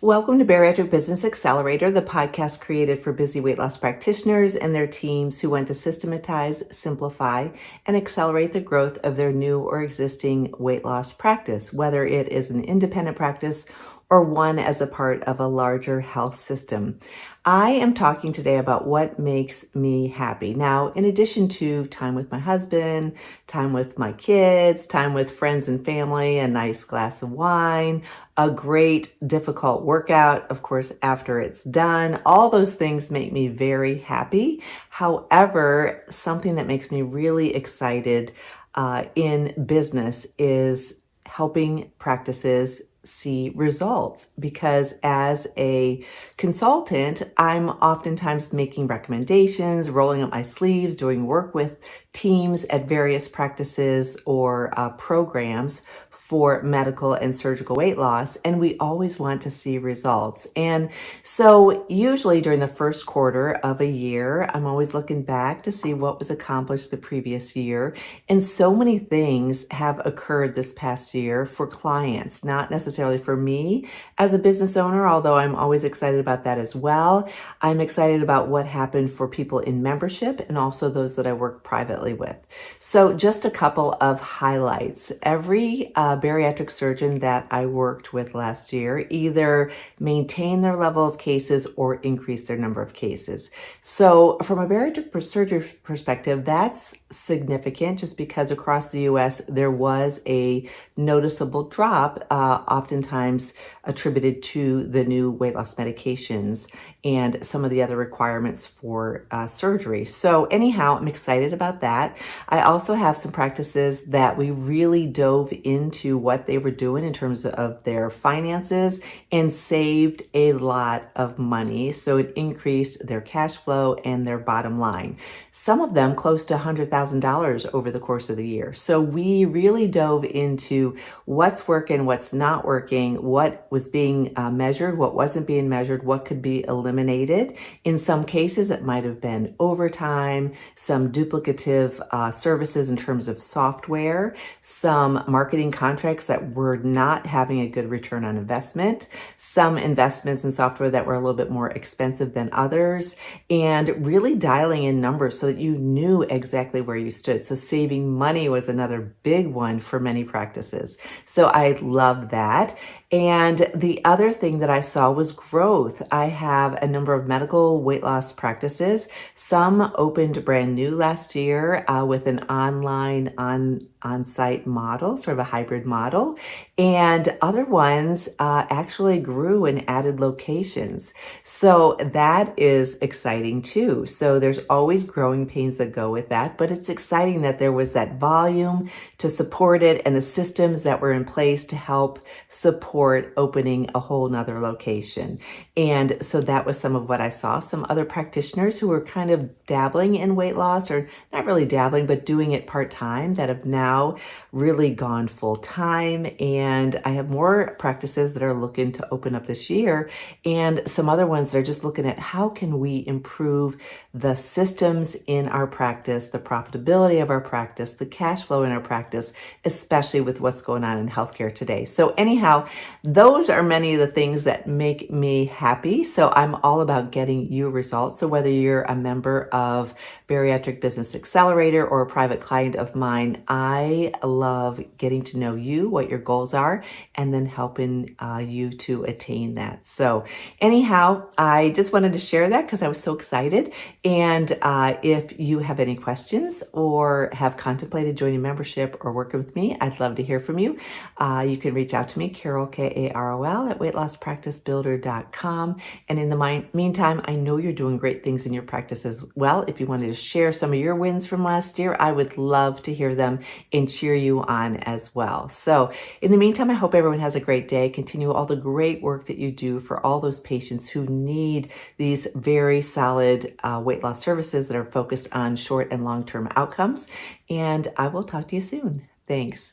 Welcome to Bariatric Business Accelerator, the podcast created for busy weight loss practitioners and their teams who want to systematize, simplify, and accelerate the growth of their new or existing weight loss practice, whether it is an independent practice or one as a part of a larger health system. I am talking today about what makes me happy. Now, in addition to time with my husband, time with my kids, time with friends and family, a nice glass of wine, a great difficult workout, of course, after it's done, all those things make me very happy. However, something that makes me really excited in business is helping practices see results, because as a consultant, I'm oftentimes making recommendations, rolling up my sleeves, doing work with teams at various practices or programs for medical and surgical weight loss, and we always want to see results. And so usually during the first quarter of a year, I'm always looking back to see what was accomplished the previous year. And so many things have occurred this past year for clients, not necessarily for me as a business owner, although I'm always excited about that as well. I'm excited about what happened for people in membership and also those that I work privately with. So just a couple of highlights. Every bariatric surgeon that I worked with last year either maintained their level of cases or increased their number of cases. So from a bariatric surgery perspective, that's significant just because across the US there was a noticeable drop, oftentimes attributed to the new weight loss medications and some of the other requirements for surgery. So anyhow, I'm excited about that. I also have some practices that we really dove into what they were doing in terms of their finances and saved a lot of money. So it increased their cash flow and their bottom line. Some of them close to $100,000 over the course of the year. So we really dove into what's working, what's not working, what was being measured, what wasn't being measured, what could be eliminated. In some cases, it might have been overtime, some duplicative services in terms of software, some marketing contracts that were not having a good return on investment, some investments in software that were a little bit more expensive than others, and really dialing in numbers so that you knew exactly where you stood. So saving money was another big one for many practices. So I love that. And the other thing that I saw was growth. I have a number of medical weight loss practices. Some opened brand new last year with an online on-site model, sort of a hybrid model. And other ones actually grew and added locations. So that is exciting too. So there's always growing pains that go with that, but it's exciting that there was that volume to support it and the systems that were in place to help support opening a whole nother location. And so that was some of what I saw. Some other practitioners who were kind of dabbling in weight loss, or not really dabbling, but doing it part-time, that have now really gone full-time. And I have more practices that are looking to open up this year, and some other ones that are just looking at how can we improve the systems in our practice, the profitability of our practice, the cash flow in our practice, especially with what's going on in healthcare today. So anyhow, those are many of the things that make me happy. So I'm all about getting you results. So whether you're a member of Bariatric Business Accelerator or a private client of mine, I love getting to know you, what your goals are, and then helping you to attain that. So anyhow, I just wanted to share that because I was so excited. And if you have any questions or have contemplated joining membership or working with me, I'd love to hear from you. You can reach out to me, Carol, Karol, at weightlosspracticebuilder.com. And in the meantime, I know you're doing great things in your practice as well. If you wanted to share some of your wins from last year, I would love to hear them and cheer you on as well. So in the meantime, I hope everyone has a great day. Continue all the great work that you do for all those patients who need these very solid weight loss services that are focused on short and long-term outcomes. And I will talk to you soon. Thanks.